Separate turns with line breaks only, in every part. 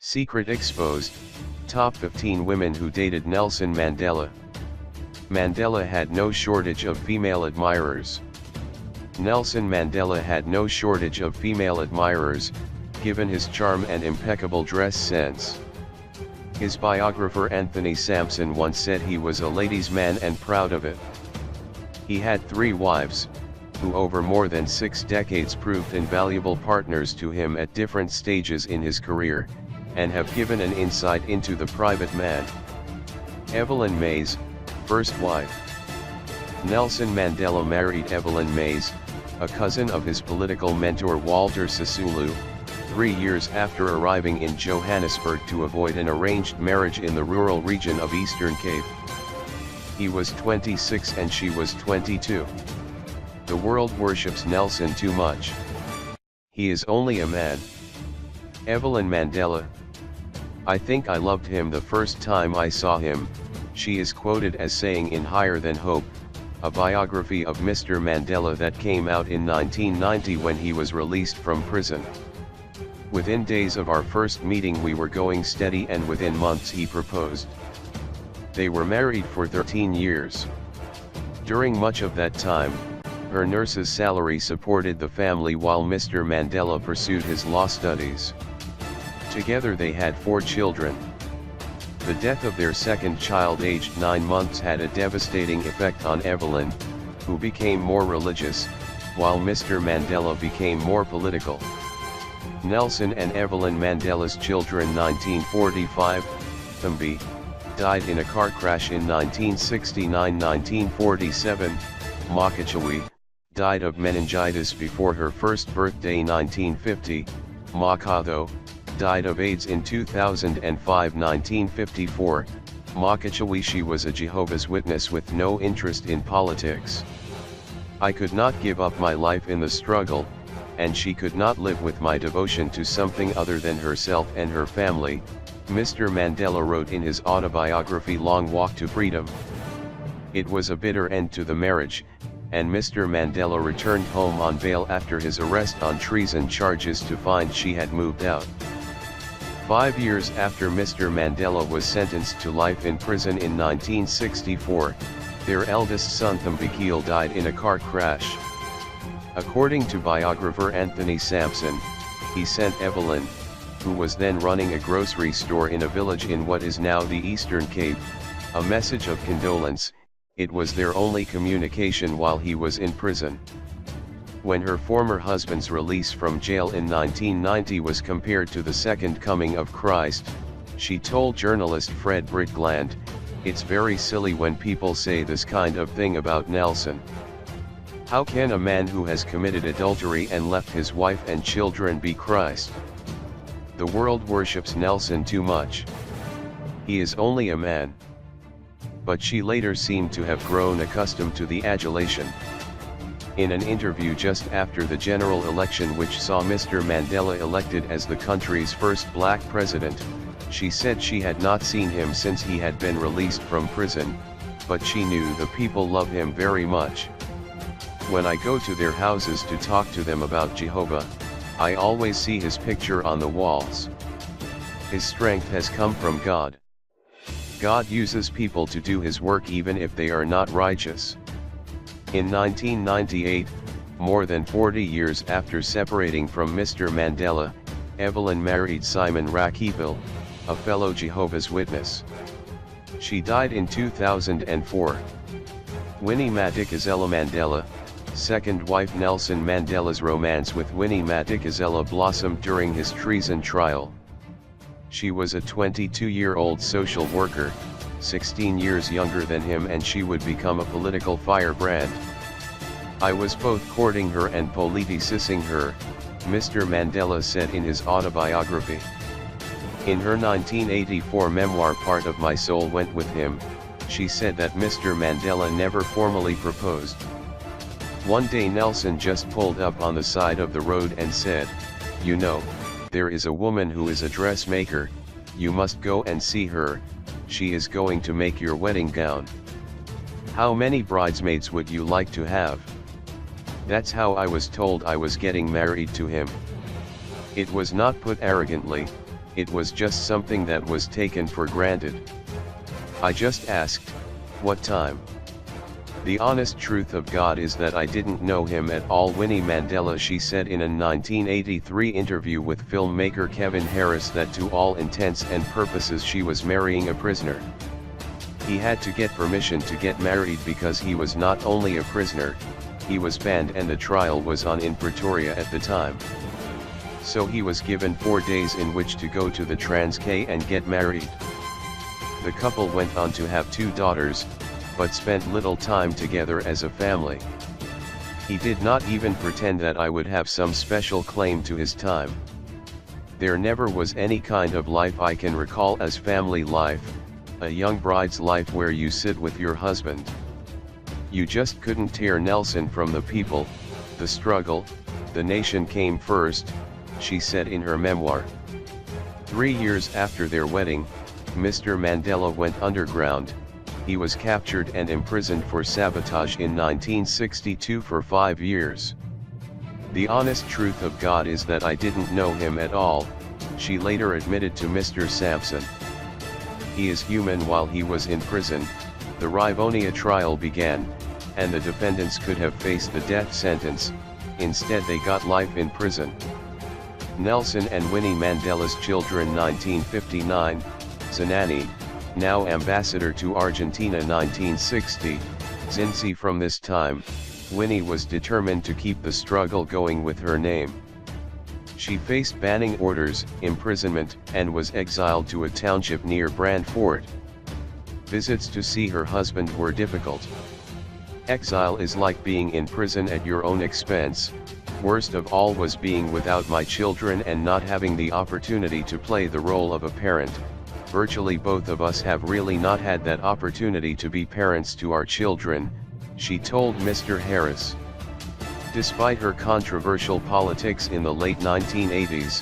Secret exposed, top 15 women who dated Nelson Mandela. Mandela had no shortage of female admirers. Nelson Mandela had no shortage of female admirers, given his charm and impeccable dress sense. His biographer Anthony Sampson once said he was a ladies' man and proud of it. He had 3 wives, who over more than 6 decades proved invaluable partners to him at different stages in his career, and have given an insight into the private man. Evelyn Mays, first wife. Nelson Mandela married Evelyn Mays, a cousin of his political mentor Walter Sisulu, 3 years after arriving in Johannesburg to avoid an arranged marriage in the rural region of Eastern Cape. He was 26 and she was 22. The world worships Nelson too much. He is only a man. Evelyn Mandela. I think I loved him the first time I saw him, she is quoted as saying in Higher Than Hope, a biography of Mr. Mandela that came out in 1990 when he was released from prison. Within days of our first meeting we were going steady, and within months he proposed. They were married for 13 years. During much of that time, her nurse's salary supported the family while Mr. Mandela pursued his law studies. Together they had 4 children. The death of their second child aged 9 months had a devastating effect on Evelyn, who became more religious, while Mr. Mandela became more political. Nelson and Evelyn Mandela's children 1945, Thumbi, died in a car crash in 1969-1947, Madikizela, died of meningitis before her first birthday 1950, Makatho, died of AIDS in 2005-1954, Madikizela. She was a Jehovah's Witness with no interest in politics. I could not give up my life in the struggle, and she could not live with my devotion to something other than herself and her family, Mr. Mandela wrote in his autobiography Long Walk to Freedom. It was a bitter end to the marriage, and Mr. Mandela returned home on bail after his arrest on treason charges to find she had moved out. 5 years after Mr. Mandela was sentenced to life in prison in 1964, their eldest son Thumbi died in a car crash. According to biographer Anthony Sampson, he sent Evelyn, who was then running a grocery store in a village in what is now the Eastern Cape, a message of condolence. It was their only communication while he was in prison. When her former husband's release from jail in 1990 was compared to the second coming of Christ, she told journalist Fred Britgland, "It's very silly when people say this kind of thing about Nelson. How can a man who has committed adultery and left his wife and children be Christ? The world worships Nelson too much. He is only a man." But she later seemed to have grown accustomed to the adulation. In an interview just after the general election which saw Mr. Mandela elected as the country's first black president, she said she had not seen him since he had been released from prison, but she knew the people love him very much. "When I go to their houses to talk to them about Jehovah, I always see his picture on the walls. His strength has come from God. God uses people to do his work even if they are not righteous." In 1998, more than 40 years after separating from Mr. Mandela, Evelyn married Simon Rakipel, a fellow Jehovah's Witness. She died in 2004. Winnie Madikizela Mandela, second wife. Nelson Mandela's romance with Winnie Madikizela blossomed during his treason trial. She was a 22-year-old social worker, 16 years younger than him, and she would become a political firebrand. "I was both courting her and politicizing her," Mr. Mandela said in his autobiography. In her 1984 memoir Part of My Soul Went With Him, she said that Mr. Mandela never formally proposed. One day Nelson just pulled up on the side of the road and said, "You know, there is a woman who is a dressmaker, you must go and see her, she is going to make your wedding gown. How many bridesmaids would you like to have?" That's how I was told I was getting married to him. It was not put arrogantly, it was just something that was taken for granted. I just asked, what time? The honest truth of God is that I didn't know him at all. Winnie Mandela, she said in a 1983 interview with filmmaker Kevin Harris that to all intents and purposes she was marrying a prisoner. He had to get permission to get married because he was not only a prisoner, he was banned and the trial was on in Pretoria at the time. So he was given 4 days in which to go to the Transkei and get married. The couple went on to have 2 daughters, but spent little time together as a family. He did not even pretend that I would have some special claim to his time. There never was any kind of life I can recall as family life, a young bride's life where you sit with your husband. You just couldn't tear Nelson from the people, the struggle, the nation came first, she said in her memoir. 3 years after their wedding, Mr. Mandela went underground. He was captured and imprisoned for sabotage in 1962 for 5 years. The honest truth of God is that I didn't know him at all, she later admitted to Mr. Sampson. He is human. While he was in prison, the Rivonia trial began, and the defendants could have faced the death sentence, instead they got life in prison. Nelson and Winnie Mandela's children 1959, Zinani, now ambassador to Argentina 1960, Zinzi. From this time, Winnie was determined to keep the struggle going with her name. She faced banning orders, imprisonment, and was exiled to a township near Brandfort. Visits to see her husband were difficult. Exile is like being in prison at your own expense. Worst of all was being without my children and not having the opportunity to play the role of a parent. Virtually both of us have really not had that opportunity to be parents to our children, she told Mr. Harris. Despite her controversial politics in the late 1980s,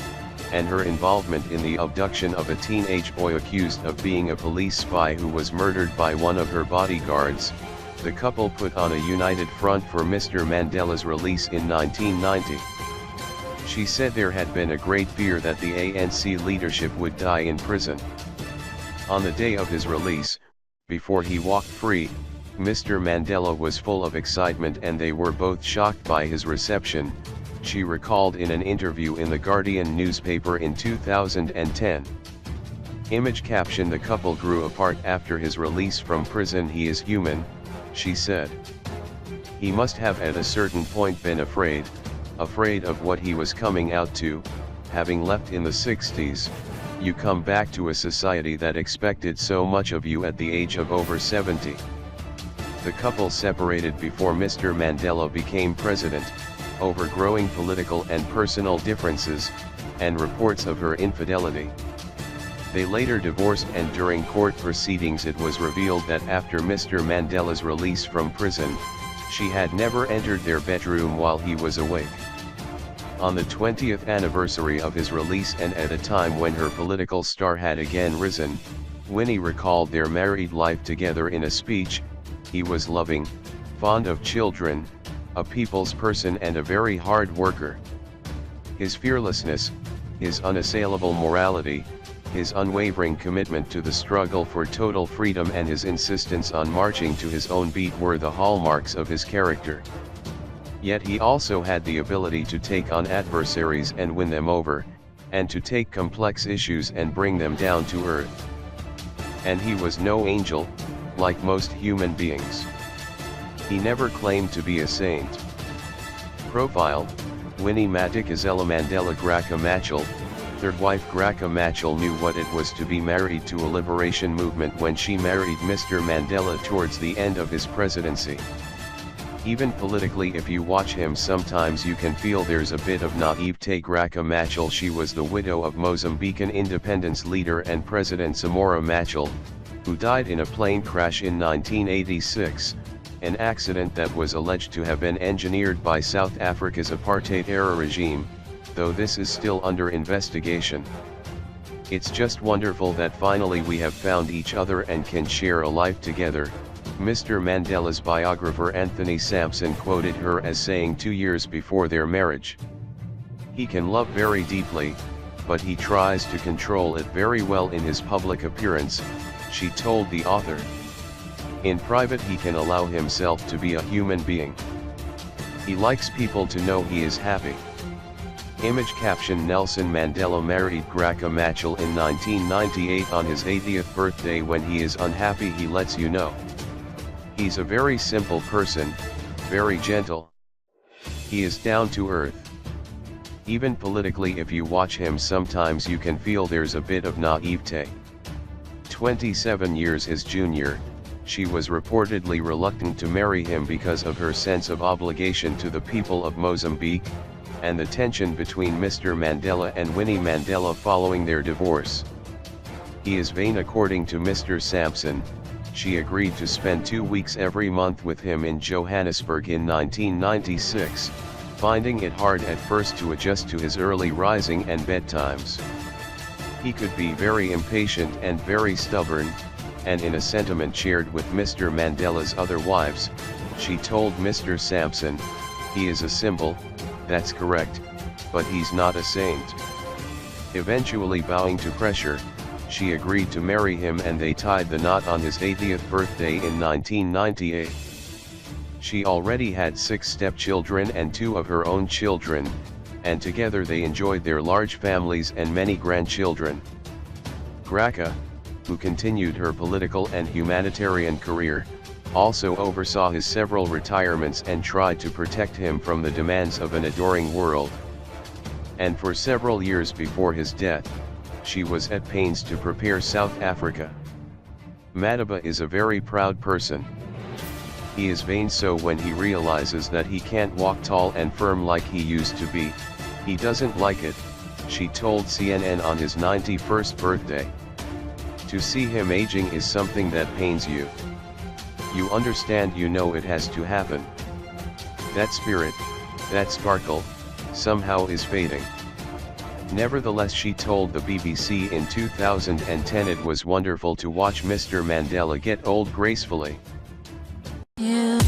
and her involvement in the abduction of a teenage boy accused of being a police spy who was murdered by one of her bodyguards, the couple put on a united front for Mr. Mandela's release in 1990. She said there had been a great fear that the ANC leadership would die in prison. On the day of his release, before he walked free, Mr. Mandela was full of excitement and they were both shocked by his reception, she recalled in an interview in the Guardian newspaper in 2010. Image caption: the couple grew apart after his release from prison. He is human, she said. He must have at a certain point been afraid of what he was coming out to, having left in the 60s. You come back to a society that expected so much of you at the age of over 70. The couple separated before Mr. Mandela became president, over growing political and personal differences, and reports of her infidelity. They later divorced, and during court proceedings it was revealed that after Mr. Mandela's release from prison, she had never entered their bedroom while he was awake. On the 20th anniversary of his release and at a time when her political star had again risen, Winnie recalled their married life together in a speech. He was loving, fond of children, a people's person and a very hard worker. His fearlessness, his unassailable morality, his unwavering commitment to the struggle for total freedom and his insistence on marching to his own beat were the hallmarks of his character. Yet he also had the ability to take on adversaries and win them over, and to take complex issues and bring them down to earth. And he was no angel, like most human beings. He never claimed to be a saint. Profile: Winnie Madikizela Mandela Graca Machel, third wife. Graca Machel knew what it was to be married to a liberation movement when she married Mr. Mandela towards the end of his presidency. Even politically, if you watch him sometimes you can feel there's a bit of naivete. Graca Machel, she was the widow of Mozambican independence leader and President Samora Machel, who died in a plane crash in 1986, an accident that was alleged to have been engineered by South Africa's apartheid-era regime, though this is still under investigation. It's just wonderful that finally we have found each other and can share a life together, Mr. Mandela's biographer Anthony Sampson quoted her as saying 2 years before their marriage. He can love very deeply, but he tries to control it very well in his public appearance, she told the author. In private he can allow himself to be a human being. He likes people to know he is happy. Image caption: Nelson Mandela married Graca Machel in 1998 on his 80th birthday. When he is unhappy he lets you know. He's a very simple person, very gentle. He is down to earth. Even politically, if you watch him sometimes you can feel there's a bit of naivete. 27 years his junior, she was reportedly reluctant to marry him because of her sense of obligation to the people of Mozambique, and the tension between Mr. Mandela and Winnie Mandela following their divorce. He is vain. According to Mr. Sampson, she agreed to spend 2 weeks every month with him in Johannesburg in 1996, finding it hard at first to adjust to his early rising and bedtimes. He could be very impatient and very stubborn, and in a sentiment shared with Mr. Mandela's other wives, she told Mr. Sampson, "He is a symbol, that's correct, but he's not a saint." Eventually bowing to pressure, she agreed to marry him and they tied the knot on his 80th birthday in 1998. She already had 6 stepchildren and 2 of her own children, and together they enjoyed their large families and many grandchildren. Graca, who continued her political and humanitarian career, also oversaw his several retirements and tried to protect him from the demands of an adoring world. And for several years before his death, she was at pains to prepare South Africa. Madiba is a very proud person. He is vain, so when he realizes that he can't walk tall and firm like he used to be, he doesn't like it, she told CNN on his 91st birthday. To see him aging is something that pains you. You understand, you know it has to happen. That spirit, that sparkle, somehow is fading. Nevertheless, she told the BBC in 2010 it was wonderful to watch Mr. Mandela get old gracefully. Yeah.